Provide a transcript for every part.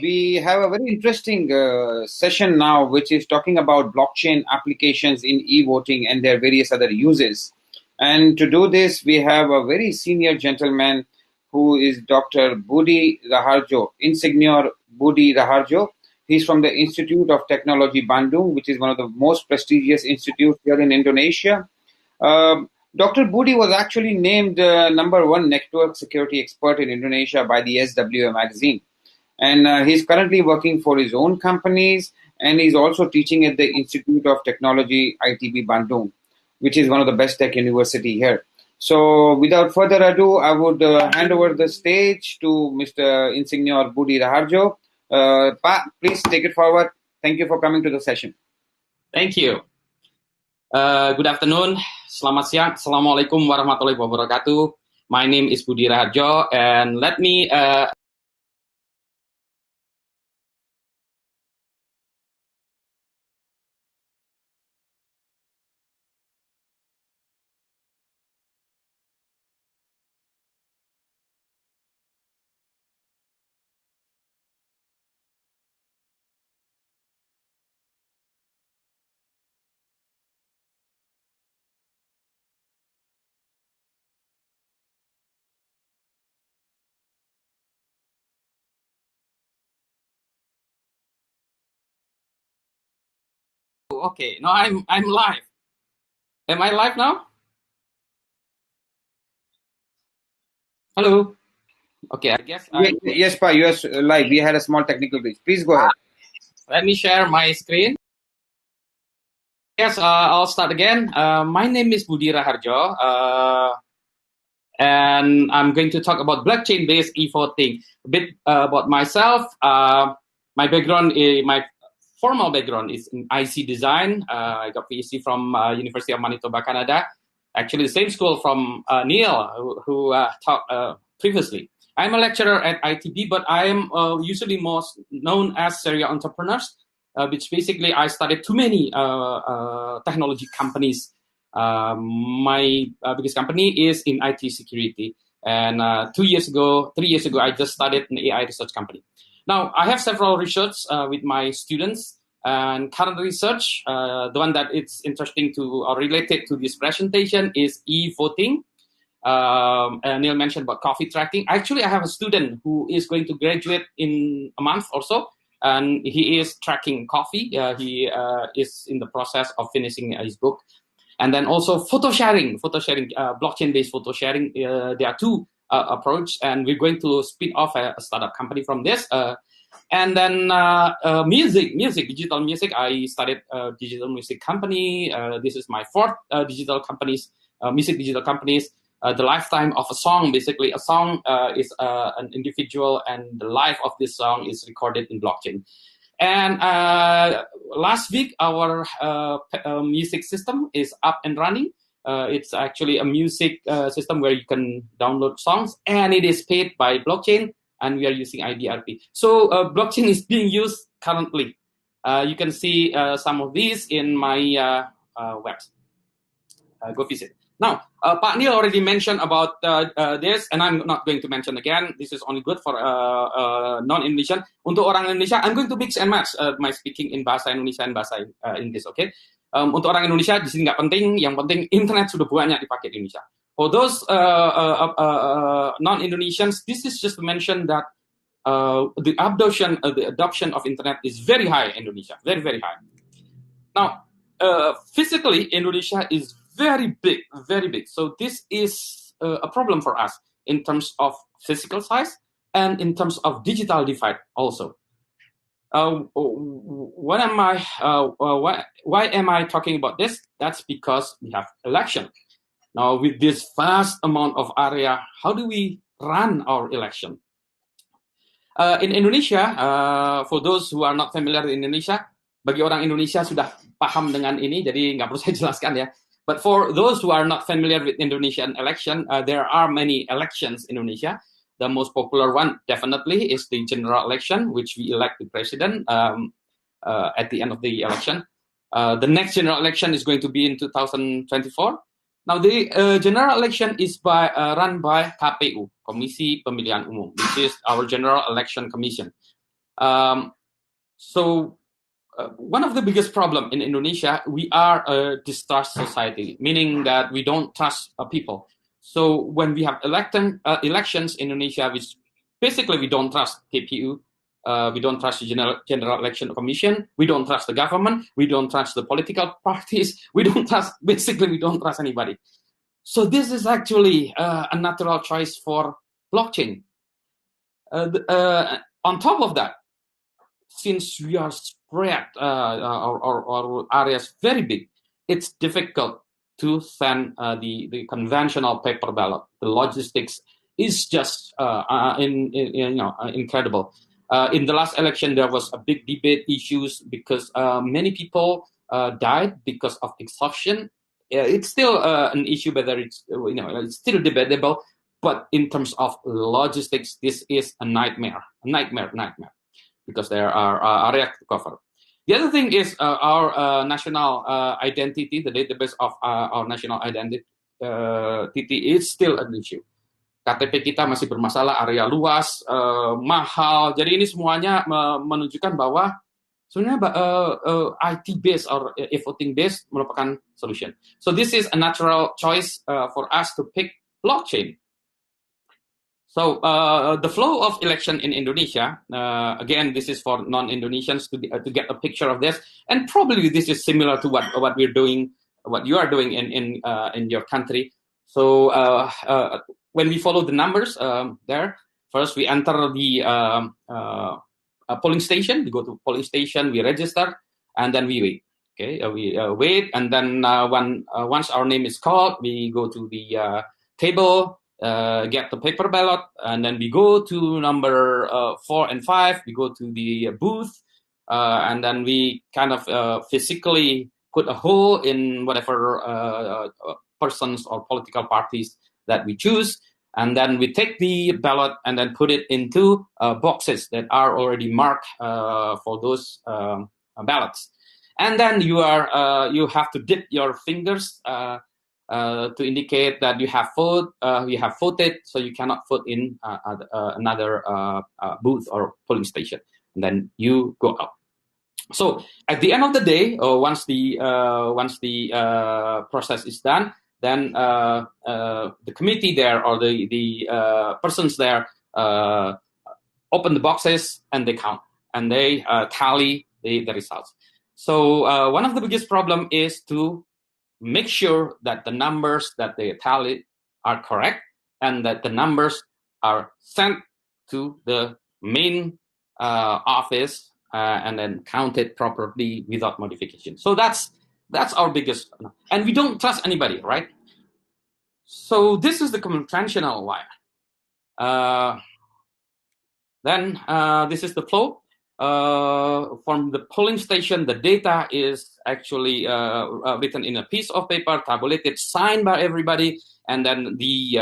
We have a very interesting session now, which is talking about blockchain applications in e-voting and their various other uses. And to do this, we have a very senior gentleman who is Dr. Budi Rahardjo, Insignor Budi Rahardjo. He's from the Institute of Technology Bandung, which is one of the most prestigious institutes here in Indonesia. Dr. Budi was actually named number one network security expert in Indonesia by the SWA magazine. And he's currently working for his own companies, and he's also teaching at the Institute of Technology ITB Bandung, which is one of the best tech university here. So without further ado, I would hand over the stage to Mr. Insignor Budi Rahardjo. Pa, please take it forward. Thank you for coming to the session. Thank you. Good afternoon. Selamat siang. Assalamualaikum warahmatullahi wabarakatuh. My name is Budi Rahardjo, and let me Okay, no, I'm live. Am I live now? Hello. Okay, I guess Yes, Pa, you are live. We had a small technical glitch. Please go ahead. Let me share my screen. Yes, I'll start again. My name is Budi Rahardjo, and I'm going to talk about blockchain-based e-voting. A bit about myself. My formal background is in IC design. I got PhD from University of Manitoba, Canada. Actually, the same school from Neil, who taught previously. I'm a lecturer at ITB, but I am usually most known as serial entrepreneurs, which basically I started too many technology companies. My biggest company is in IT security. And 3 years ago, I just started an AI research company. Now, I have several research with my students, and current research, the one that it's interesting to or related to this presentation is e-voting. Neil mentioned about coffee tracking. Actually, I have a student who is going to graduate in a month or so, and he is tracking coffee. He is in the process of finishing his book. And then also photo sharing, blockchain-based photo sharing. There are two approach, and we're going to spin off a startup company from this. And then digital music. I started a digital music company. This is my fourth music digital companies. The lifetime of a song, basically a song is an individual, and the life of this song is recorded in blockchain. And last week, our music system is up and running. It's actually a music system where you can download songs, and it is paid by blockchain, and we are using IDRP. So blockchain is being used currently. You can see some of these in my website. Go visit. Now, Pak Neil already mentioned about this, and I'm not going to mention again. This is only good for non-Indonesian. Untuk orang Indonesia, I'm going to mix and match my speaking in bahasa Indonesia and bahasa Inggris, okay? Untuk orang Indonesia, di sini nggak penting. Yang penting internet sudah banyak dipakai di Indonesia. For those non-Indonesians, this is just to mention that the adoption of internet is very high in Indonesia, very, very high. Now, physically, Indonesia is very big, very big. So this is a problem for us in terms of physical size and in terms of digital divide also. Why am I talking about this? That's because we have election. Now, with this vast amount of area, how do we run our election? In Indonesia, for those who are not familiar with Indonesia, bagi orang Indonesia sudah paham dengan ini, jadi nggak perlu saya jelaskan ya. But for those who are not familiar with Indonesian election, there are many elections in Indonesia. The most popular one definitely is the general election, which we elect the president at the end of the election. The next general election is going to be in 2024. Now, the general election is run by KPU, Komisi Pemilihan Umum, which is our General Election Commission. So one of the biggest problem in Indonesia, we are a distrust society, meaning that we don't trust people. So when we have elections in Indonesia, which basically we don't trust KPU, we don't trust the General Election Commission, we don't trust the government, we don't trust the political parties, we don't trust anybody. So this is actually a natural choice for blockchain. On top of that, since we are spread, our area is very big, it's difficult to send the conventional paper ballot. The logistics is just incredible. In the last election, there was a big debate issues because many people died because of exhaustion. It's still an issue whether it's still debatable, but in terms of logistics, this is a nightmare, because there are areas to cover. The other thing is our national identity, the database of our national identity is still an issue. KTP kita masih bermasalah, area luas, mahal. Jadi ini semuanya menunjukkan bahwa sebenarnya IT based or e-voting based merupakan solution. So this is a natural choice for us to pick blockchain. So the flow of election in Indonesia, again, this is for non-Indonesians to get a picture of this, and probably this is similar to what we're doing, what you are doing in your country. So when we follow the numbers there, first we enter the polling station. We go to polling station, we register, and then we wait. Okay, we wait, and then once our name is called, we go to the table. Get the paper ballot, and then we go to number 4 and 5. We go to the booth, and then we kind of physically put a hole in whatever persons or political parties that we choose, and then we take the ballot and then put it into boxes that are already marked for those ballots, and then you have to dip your fingers. To indicate that you have voted, so you cannot vote in another booth or polling station, and then you go out. So at the end of the day, once the process is done, then the committee there or the persons there open the boxes and they count and they tally the results. So one of the biggest problem is to make sure that the numbers that they tallied are correct and that the numbers are sent to the main office and then counted properly without modification. So that's our biggest, and we don't trust anybody, right? So this is the conventional wire. Then this is the flow. From the polling station, the data is actually written in a piece of paper, tabulated, signed by everybody, and then the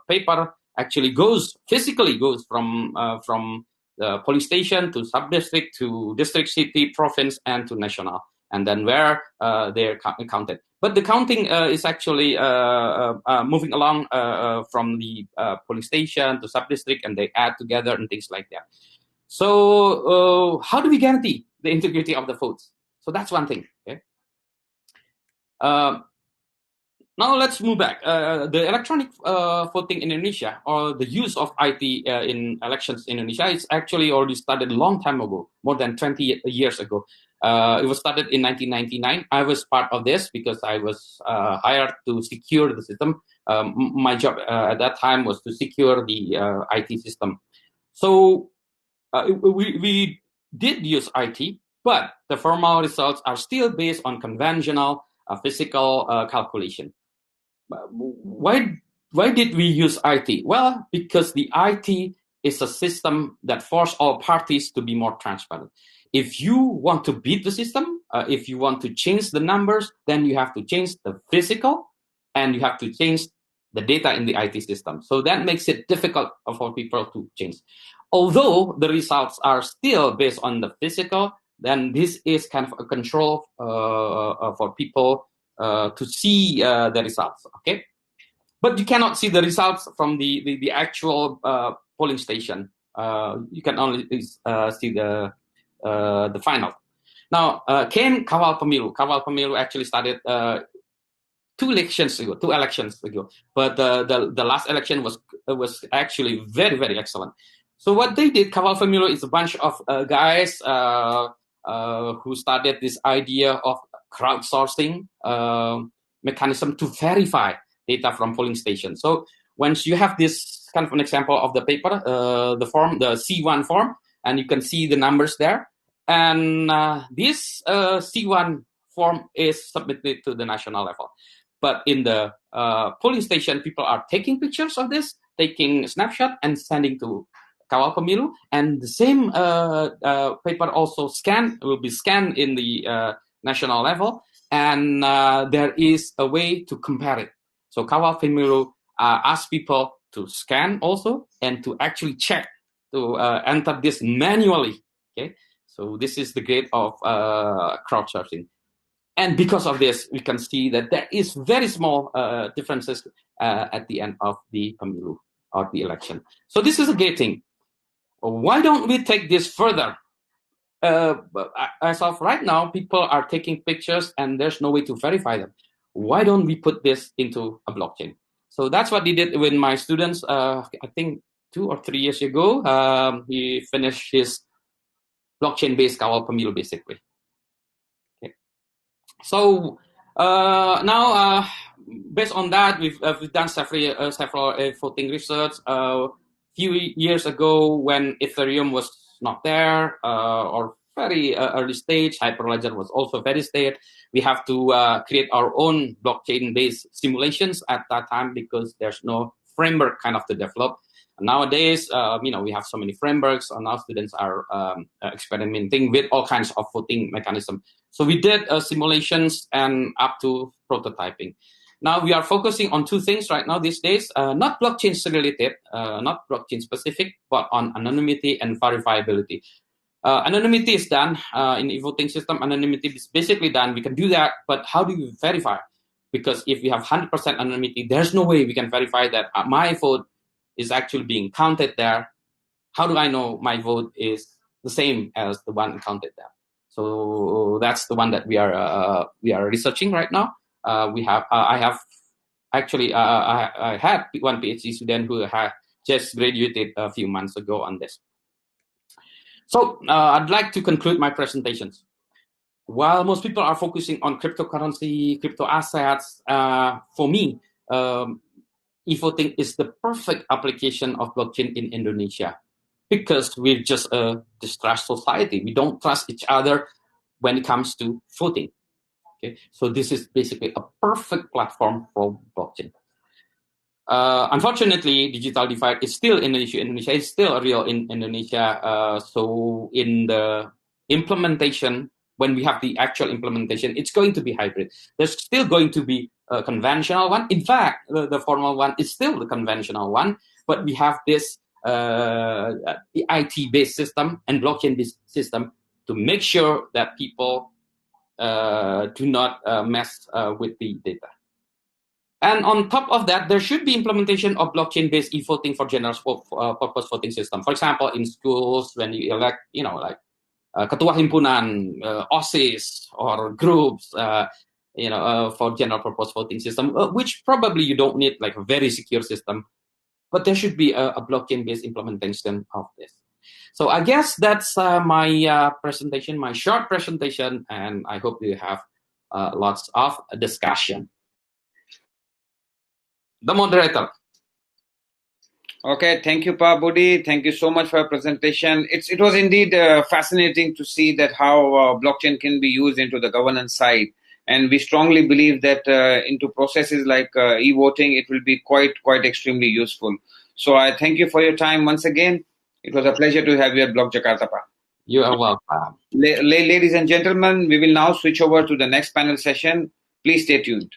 paper actually physically goes from the polling station to sub-district, to district, city, province, and to national, and then where they're counted. But the counting is actually moving along from the polling station to sub-district, and they add together and things like that. So how do we guarantee the integrity of the votes? So that's one thing. Okay. Now let's move back. The electronic voting in Indonesia, or the use of IT in elections in Indonesia, is actually already started a long time ago, more than 20 years ago. It was started in 1999. I was part of this because I was hired to secure the system. My job at that time was to secure the IT system. So we did use IT, but the formal results are still based on conventional physical calculation. Why did we use IT? Well, because the IT is a system that forces all parties to be more transparent. If you want to beat the system, if you want to change the numbers, then you have to change the physical and you have to change the data in the IT system. So that makes it difficult for people to change. Although the results are still based on the physical, then this is kind of a control for people to see the results. Okay, but you cannot see the results from the actual polling station. You can only see the final. Now, came Kawal Pemilu. Kawal Pemilu actually started two elections ago, but the last election was actually very, very excellent. So what they did, Kawal Pemilu, is a bunch of guys who started this idea of crowdsourcing mechanism to verify data from polling stations. So once you have this kind of an example of the paper, the form, the C1 form, and you can see the numbers there, and this C1 form is submitted to the national level. But in the polling station, people are taking pictures of this, taking snapshot and sending to Kawal Pemilu, and the same paper also will be scanned in the national level, and there is a way to compare it. So Kawal Pemilu asks people to scan also and to actually check, to enter this manually. Okay, so this is the grade of crowdsourcing. And because of this, we can see that there is very small differences at the end of the Pemilu or the election. So this is a great thing. Why don't we take this further? As of right now, people are taking pictures and there's no way to verify them. Why don't we put this into a blockchain? So that's what we did with my students. I think 2 or 3 years ago, he finished his blockchain-based Kawal Pemilu, basically. Okay. So now, based on that, we've done several voting research. Few years ago, when Ethereum was not there, or very early stage, Hyperledger was also very stage. We have to create our own blockchain-based simulations at that time because there's no framework kind of to develop. Nowadays, we have so many frameworks, and our students are experimenting with all kinds of voting mechanisms. So we did simulations and up to prototyping. Now we are focusing on two things right now these days, not blockchain related, not blockchain specific, but on anonymity and verifiability. Anonymity is done in the voting system. Anonymity is basically done. We can do that, but how do we verify? Because if we have 100% anonymity, there's no way we can verify that my vote is actually being counted there. How do I know my vote is the same as the one counted there? So that's the one that we are researching right now. I had one PhD student who had just graduated a few months ago on this. So I'd like to conclude my presentations. While most people are focusing on cryptocurrency, crypto assets, for me, e-voting is the perfect application of blockchain in Indonesia because we're just a distrust society. We don't trust each other when it comes to voting. Okay, so this is basically a perfect platform for blockchain. Unfortunately, digital divide is still in Indonesia. Indonesia is still real in Indonesia. So in the implementation, when we have the actual implementation, it's going to be hybrid. There's still going to be a conventional one. In fact, the formal one is still the conventional one, but we have this IT-based system and blockchain-based system to make sure that people do not mess with the data. And on top of that, there should be implementation of blockchain-based e-voting for general purpose voting system. For example, in schools, when you elect, like ketua himpunan, OSIS, or groups, for general purpose voting system, which probably you don't need like a very secure system, but there should be a blockchain-based implementation of this. So I guess that's my presentation, my short presentation, and I hope you have lots of discussion. The moderator. Okay, thank you, Pa Budi. Thank you so much for your presentation. It was indeed fascinating to see that how blockchain can be used into the governance side. And we strongly believe that into processes like e-voting, it will be quite extremely useful. So I thank you for your time once again. It was a pleasure to have you at Blockjakarta, Pa. You are welcome. Ladies and gentlemen, we will now switch over to the next panel session. Please stay tuned.